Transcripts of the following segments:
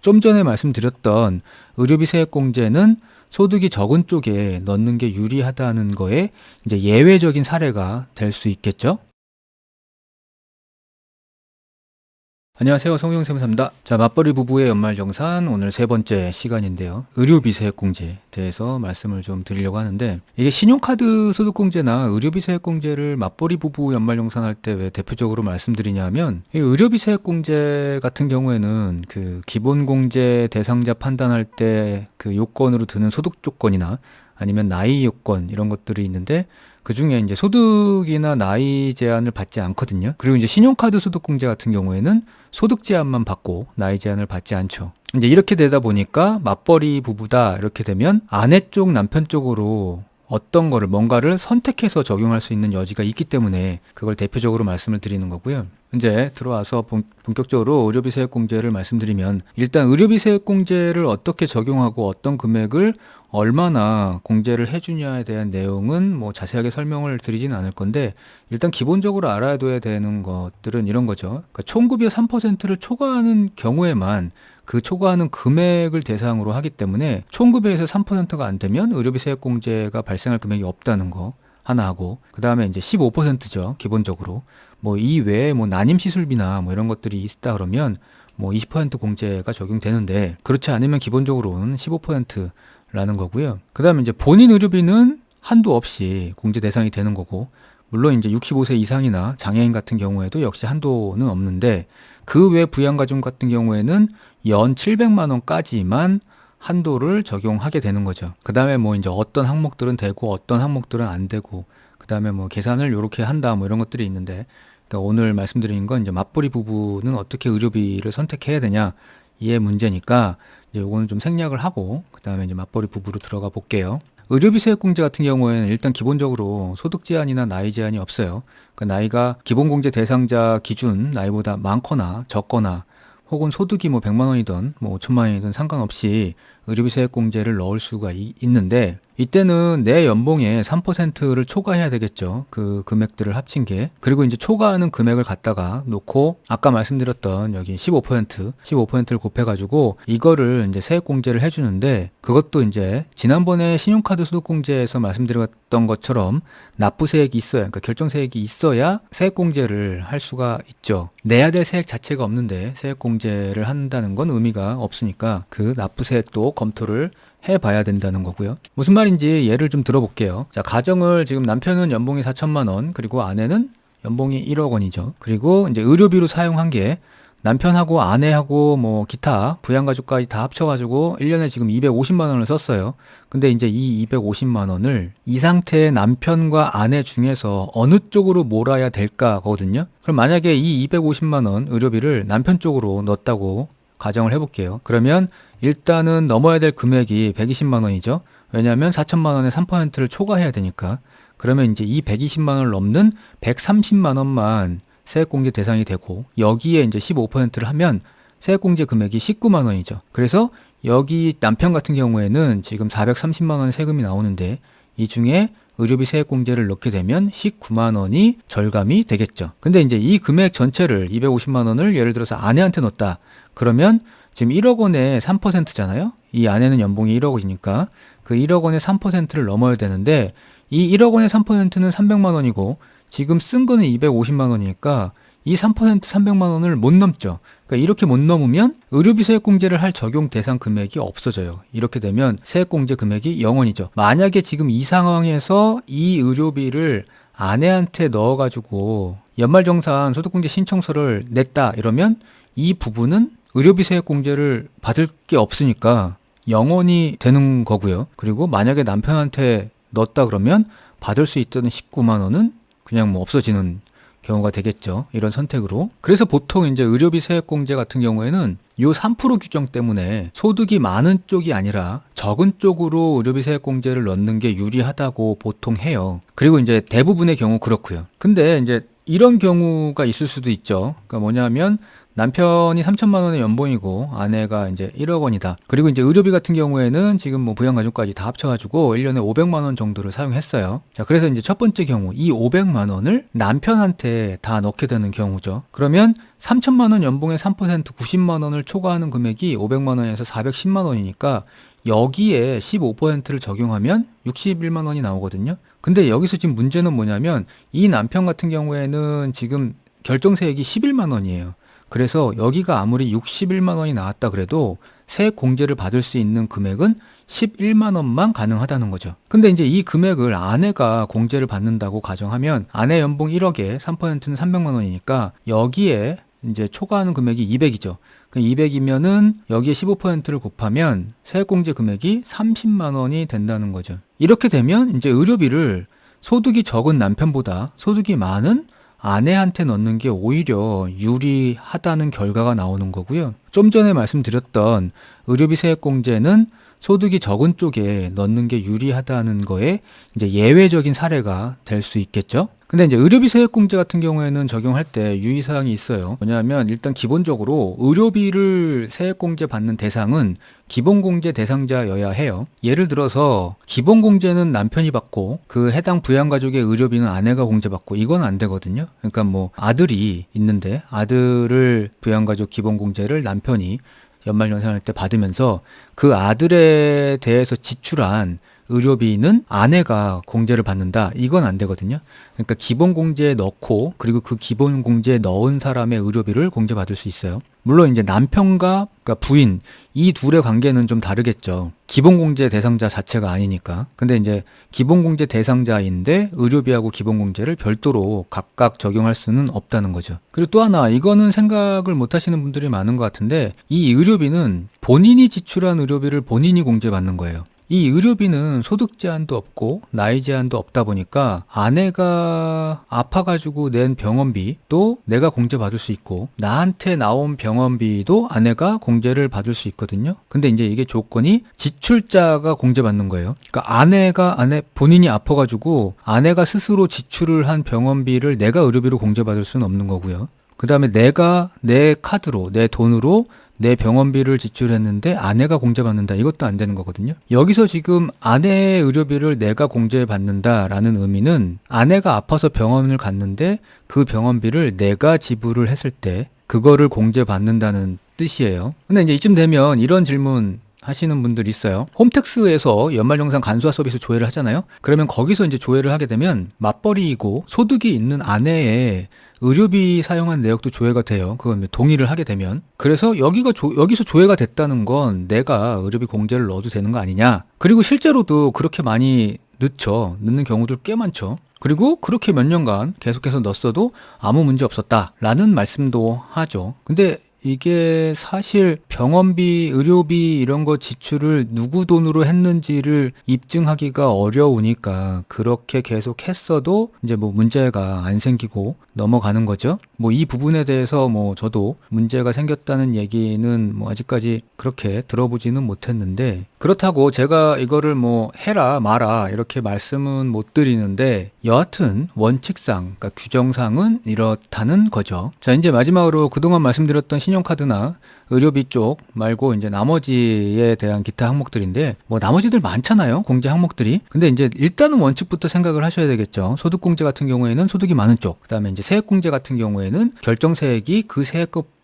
좀 전에 말씀드렸던 의료비 세액공제는 소득이 적은 쪽에 넣는 게 유리하다는 거에 이제 예외적인 사례가 될 수 있겠죠? 안녕하세요. 성우형세무사입니다. 자, 맞벌이 부부의 연말정산 오늘 세 번째 시간인데요. 의료비 세액공제에 대해서 말씀을 좀 드리려고 하는데, 이게 신용카드 소득공제나 의료비 세액공제를 맞벌이 부부 연말정산할 때 왜 대표적으로 말씀드리냐면, 이 의료비 세액공제 같은 경우에는 그 기본공제 대상자 판단할 때 그 요건으로 드는 소득 조건이나 아니면 나이 요건 이런 것들이 있는데, 그 중에 이제 소득이나 나이 제한을 받지 않거든요. 그리고 이제 신용카드 소득공제 같은 경우에는 소득 제한만 받고 나이 제한을 받지 않죠. 이제 이렇게 되다 보니까 맞벌이 부부다 이렇게 되면 아내 쪽 남편 쪽으로 어떤 거를 뭔가를 선택해서 적용할 수 있는 여지가 있기 때문에 그걸 대표적으로 말씀을 드리는 거고요. 이제 들어와서 본격적으로 의료비 세액공제를 말씀드리면, 일단 의료비 세액공제를 어떻게 적용하고 어떤 금액을 얼마나 공제를 해주냐에 대한 내용은 뭐 자세하게 설명을 드리진 않을 건데, 일단 기본적으로 알아둬야 되는 것들은 이런 거죠. 그러니까 총급여 3%를 초과하는 경우에만 그 초과하는 금액을 대상으로 하기 때문에 총급여에서 3%가 안 되면 의료비 세액공제가 발생할 금액이 없다는 거 하나 하고, 그 다음에 이제 15%죠. 기본적으로. 뭐 이외에 뭐 난임 시술비나 뭐 이런 것들이 있다 그러면 뭐 20% 공제가 적용되는데, 그렇지 않으면 기본적으로는 15%라는 거고요. 그 다음에 이제 본인 의료비는 한도 없이 공제 대상이 되는 거고, 물론 이제 65세 이상이나 장애인 같은 경우에도 역시 한도는 없는데, 그 외 부양가족 같은 경우에는 연 700만 원까지만 한도를 적용하게 되는 거죠. 그 다음에 뭐 이제 어떤 항목들은 되고 어떤 항목들은 안 되고, 그 다음에 뭐 계산을 이렇게 한다 뭐 이런 것들이 있는데, 그러니까 오늘 말씀드리는 건 이제 맞벌이 부부는 어떻게 의료비를 선택해야 되냐 이의 문제니까, 이제 요거는 좀 생략을 하고 그 다음에 이제 맞벌이 부부로 들어가 볼게요. 의료비 세액공제 같은 경우에는 일단 기본적으로 소득 제한이나 나이 제한이 없어요. 그 나이가 기본공제 대상자 기준 나이보다 많거나 적거나, 혹은 소득이 뭐 100만 원이든 뭐 5천만 원이든 상관없이 의료비 세액공제를 넣을 수가 있는데, 이때는 내 연봉의 3%를 초과해야 되겠죠. 그 금액들을 합친 게. 그리고 이제 초과하는 금액을 갖다가 놓고 아까 말씀드렸던 여기 15%를 곱해가지고 이거를 이제 세액공제를 해주는데, 그것도 이제 지난번에 신용카드 소득공제에서 말씀드렸던 것처럼 납부세액이 있어야, 그러니까 결정세액이 있어야 세액공제를 할 수가 있죠. 내야 될 세액 자체가 없는데 세액공제를 한다는 건 의미가 없으니까 그 납부세액도 검토를 해봐야 된다는 거고요. 무슨 말인지 예를 좀 들어볼게요. 자, 가정을 지금 남편은 연봉이 4천만 원, 그리고 아내는 연봉이 1억 원이죠. 그리고 이제 의료비로 사용한 게 남편하고 아내하고 뭐 기타 부양가족까지 다 합쳐가지고 1년에 지금 250만 원을 썼어요. 근데 이제 이 250만 원을 이 상태의 남편과 아내 중에서 어느 쪽으로 몰아야 될까거든요. 그럼 만약에 이 250만 원 의료비를 남편 쪽으로 넣었다고 가정을 해볼게요. 그러면 일단은 넘어야 될 금액이 120만 원이죠. 왜냐하면 4천만 원에 3%를 초과해야 되니까. 그러면 이제 이 120만 원을 넘는 130만 원만 세액공제 대상이 되고, 여기에 이제 15%를 하면 세액공제 금액이 19만 원이죠. 그래서 여기 남편 같은 경우에는 지금 430만 원의 세금이 나오는데, 이 중에 의료비 세액공제를 넣게 되면 19만 원이 절감이 되겠죠. 근데 이제 이 금액 전체를 250만 원을 예를 들어서 아내한테 넣었다. 그러면 지금 1억 원에 3%잖아요. 이 아내는 연봉이 1억 원이니까 그 1억 원에 3%를 넘어야 되는데, 이 1억 원의 3%는 300만 원이고 지금 쓴 거는 250만 원이니까 이 3% 300만 원을 못 넘죠. 그러니까 이렇게 못 넘으면 의료비 세액공제를 할 적용 대상 금액이 없어져요. 이렇게 되면 세액공제 금액이 0원이죠. 만약에 지금 이 상황에서 이 의료비를 아내한테 넣어가지고 연말정산 소득공제 신청서를 냈다 이러면 이 부분은 의료비 세액공제를 받을 게 없으니까 0원이 되는 거고요. 그리고 만약에 남편한테 넣었다 그러면 받을 수 있던 19만 원은 그냥 뭐 없어지는 경우가 되겠죠. 이런 선택으로. 그래서 보통 이제 의료비 세액공제 같은 경우에는 요 3% 규정 때문에 소득이 많은 쪽이 아니라 적은 쪽으로 의료비 세액공제를 넣는 게 유리하다고 보통 해요. 그리고 이제 대부분의 경우 그렇고요. 근데 이제 이런 경우가 있을 수도 있죠. 그러니까 뭐냐면 남편이 3천만 원의 연봉이고 아내가 이제 1억 원이다. 그리고 이제 의료비 같은 경우에는 지금 뭐 부양가족까지 다 합쳐가지고 1년에 500만 원 정도를 사용했어요. 자, 그래서 이제 첫 번째 경우 이 500만 원을 남편한테 다 넣게 되는 경우죠. 그러면 3천만 원 연봉의 3% 90만 원을 초과하는 금액이 500만 원에서 410만 원이니까 여기에 15%를 적용하면 61만 원이 나오거든요. 근데 여기서 지금 문제는 뭐냐면 이 남편 같은 경우에는 지금 결정세액이 11만 원이에요. 그래서 여기가 아무리 61만 원이 나왔다 그래도 세액 공제를 받을 수 있는 금액은 11만 원만 가능하다는 거죠. 근데 이제 이 금액을 아내가 공제를 받는다고 가정하면 아내 연봉 1억에 3%는 300만 원이니까 여기에 이제 초과하는 금액이 200이죠. 200이면은 여기에 15%를 곱하면 세액공제 금액이 30만 원이 된다는 거죠. 이렇게 되면 이제 의료비를 소득이 적은 남편보다 소득이 많은 아내한테 넣는 게 오히려 유리하다는 결과가 나오는 거고요. 좀 전에 말씀드렸던 의료비 세액공제는 소득이 적은 쪽에 넣는 게 유리하다는 거에 이제 예외적인 사례가 될 수 있겠죠. 근데 이제 의료비 세액공제 같은 경우에는 적용할 때 유의사항이 있어요. 뭐냐면 일단 기본적으로 의료비를 세액공제 받는 대상은 기본공제 대상자여야 해요. 예를 들어서 기본공제는 남편이 받고 그 해당 부양가족의 의료비는 아내가 공제받고 이건 안 되거든요. 그러니까 뭐 아들이 있는데 아들을 부양가족 기본공제를 남편이 연말연생할 때 받으면서 그 아들에 대해서 지출한 의료비는 아내가 공제를 받는다. 이건 안 되거든요. 그러니까 기본공제에 넣고 그리고 그 기본공제에 넣은 사람의 의료비를 공제받을 수 있어요. 물론 이제 남편과 그러니까 부인 이 둘의 관계는 좀 다르겠죠. 기본공제 대상자 자체가 아니니까. 근데 이제 기본공제 대상자인데 의료비하고 기본공제를 별도로 각각 적용할 수는 없다는 거죠. 그리고 또 하나 이거는 생각을 못 하시는 분들이 많은 것 같은데 이 의료비는 본인이 지출한 의료비를 본인이 공제받는 거예요. 이 의료비는 소득 제한도 없고 나이 제한도 없다 보니까 아내가 아파가지고 낸 병원비도 내가 공제받을 수 있고 나한테 나온 병원비도 아내가 공제를 받을 수 있거든요. 근데 이제 이게 조건이 지출자가 공제받는 거예요. 그러니까 본인이 아파가지고 아내가 스스로 지출을 한 병원비를 내가 의료비로 공제받을 수는 없는 거고요. 그 다음에 내가 내 카드로 내 돈으로 내 병원비를 지출했는데 아내가 공제받는다. 이것도 안 되는 거거든요. 여기서 지금 아내의 의료비를 내가 공제받는다라는 의미는 아내가 아파서 병원을 갔는데 그 병원비를 내가 지불을 했을 때 그거를 공제받는다는 뜻이에요. 근데 이제 이쯤 되면 이런 질문 하시는 분들이 있어요. 홈택스에서 연말정산 간소화 서비스 조회를 하잖아요. 그러면 거기서 이제 조회를 하게 되면 맞벌이이고 소득이 있는 아내의 의료비 사용한 내역도 조회가 돼요. 그건 동의를 하게 되면. 그래서 여기서 조회가 됐다는 건 내가 의료비 공제를 넣어도 되는 거 아니냐. 그리고 실제로도 그렇게 많이 넣는 경우들 꽤 많죠. 그리고 그렇게 몇 년간 계속해서 넣었어도 아무 문제 없었다라는 말씀도 하죠. 근데 이게 사실 병원비, 의료비 이런 거 지출을 누구 돈으로 했는지를 입증하기가 어려우니까 그렇게 계속 했어도 이제 뭐 문제가 안 생기고 넘어가는 거죠. 뭐 이 부분에 대해서 뭐 저도 문제가 생겼다는 얘기는 뭐 아직까지 그렇게 들어보지는 못했는데 그렇다고 제가 이거를 뭐 해라 마라 이렇게 말씀은 못 드리는데 여하튼 원칙상 그러니까 규정상은 이렇다는 거죠. 자, 이제 마지막으로 그동안 말씀드렸던 신용카드나 의료비 쪽 말고 이제 나머지에 대한 기타 항목들인데 뭐 나머지들 많잖아요. 공제 항목들이. 근데 이제 일단은 원칙부터 생각을 하셔야 되겠죠. 소득공제 같은 경우에는 소득이 많은 쪽. 그다음에 이제 세액공제 같은 경우에는 결정세액이 그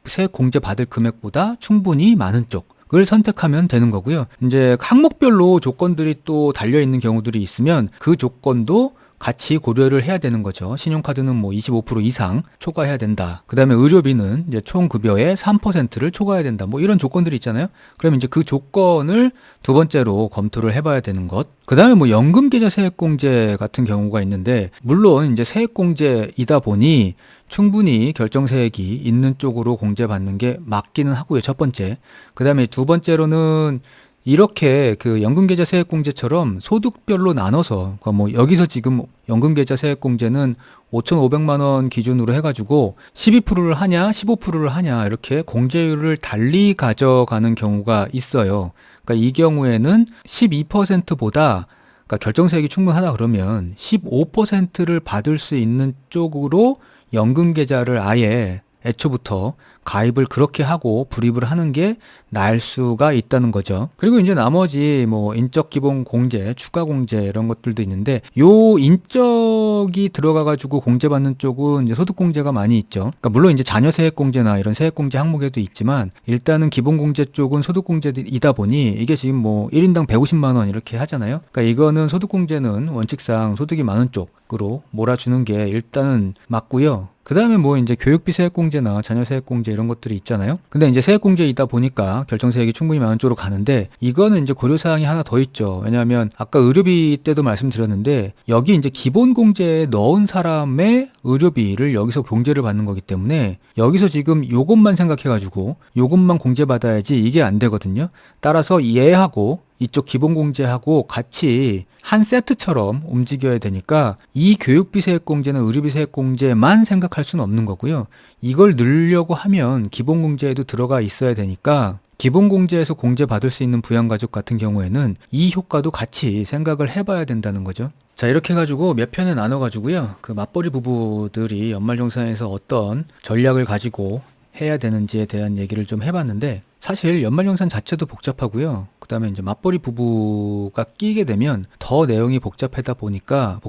세액공제 받을 금액보다 충분히 많은 쪽. 을 선택하면 되는 거고요. 이제 항목별로 조건들이 또 달려 있는 경우들이 있으면 그 조건도 같이 고려를 해야 되는 거죠. 신용카드는 뭐 25% 이상 초과해야 된다. 그 다음에 의료비는 이제 총 급여의 3%를 초과해야 된다. 뭐 이런 조건들이 있잖아요. 그러면 이제 그 조건을 두 번째로 검토를 해봐야 되는 것. 그 다음에 뭐 연금계좌 세액공제 같은 경우가 있는데 물론 이제 세액공제이다 보니 충분히 결정세액이 있는 쪽으로 공제받는 게 맞기는 하고요. 첫 번째. 그 다음에 두 번째로는 이렇게 그 연금계좌 세액공제처럼 소득별로 나눠서 그러니까 뭐 여기서 지금 연금계좌 세액공제는 5,500만 원 기준으로 해가지고 12%를 하냐 15%를 하냐 이렇게 공제율을 달리 가져가는 경우가 있어요. 그러니까 이 경우에는 12%보다 그러니까 결정세액이 충분하다 그러면 15%를 받을 수 있는 쪽으로 연금계좌를 아예 애초부터 가입을 그렇게 하고 불입을 하는 게 나을 수가 있다는 거죠. 그리고 이제 나머지 뭐 인적 기본 공제, 추가 공제 이런 것들도 있는데 요 인적이 들어가 가지고 공제받는 쪽은 이제 소득 공제가 많이 있죠. 그러니까 물론 이제 자녀 세액 공제나 이런 세액 공제 항목에도 있지만 일단은 기본 공제 쪽은 소득 공제이다 보니 이게 지금 뭐 1인당 150만 원 이렇게 하잖아요. 그러니까 이거는 소득 공제는 원칙상 소득이 많은 쪽으로 몰아주는 게 일단은 맞고요. 그 다음에 뭐 이제 교육비 세액공제나 자녀 세액공제 이런 것들이 있잖아요. 근데 이제 세액공제이다 보니까 결정세액이 충분히 많은 쪽으로 가는데 이거는 이제 고려사항이 하나 더 있죠. 왜냐하면 아까 의료비 때도 말씀드렸는데 여기 이제 기본공제에 넣은 사람의 의료비를 여기서 공제를 받는 거기 때문에 여기서 지금 요것만 생각해가지고 요것만 공제받아야지 이게 안 되거든요. 따라서 얘하고 이쪽 기본공제하고 같이 한 세트처럼 움직여야 되니까 이 교육비 세액공제나 의료비 세액공제만 생각할 수는 없는 거고요. 이걸 넣으려고 하면 기본공제에도 들어가 있어야 되니까 기본공제에서 공제받을 수 있는 부양가족 같은 경우에는 이 효과도 같이 생각을 해봐야 된다는 거죠. 자, 이렇게 해가지고 몇 편에 나눠가지고요. 그 맞벌이 부부들이 연말정산에서 어떤 전략을 가지고 해야 되는지에 대한 얘기를 좀 해봤는데 사실 연말정산 자체도 복잡하고요. 그 다음에 이제 맞벌이 부부가 끼게 되면 더 내용이 복잡하다 보니까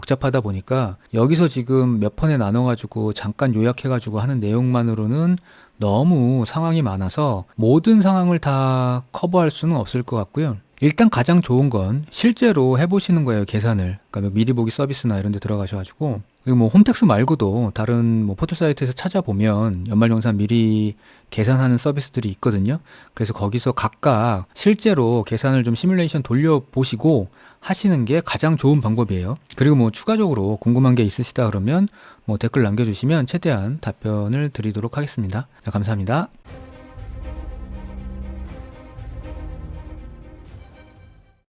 여기서 지금 몇 편에 나눠가지고 잠깐 요약해가지고 하는 내용만으로는 너무 상황이 많아서 모든 상황을 다 커버할 수는 없을 것 같고요. 일단 가장 좋은 건 실제로 해보시는 거예요, 계산을. 그러니까 뭐 미리 보기 서비스나 이런 데 들어가셔가지고. 그리고 뭐 홈택스 말고도 다른 뭐 포털 사이트에서 찾아보면 연말정산 미리 계산하는 서비스들이 있거든요. 그래서 거기서 각각 실제로 계산을 좀 시뮬레이션 돌려보시고 하시는 게 가장 좋은 방법이에요. 그리고 뭐 추가적으로 궁금한 게 있으시다 그러면 뭐 댓글 남겨주시면 최대한 답변을 드리도록 하겠습니다. 자, 감사합니다.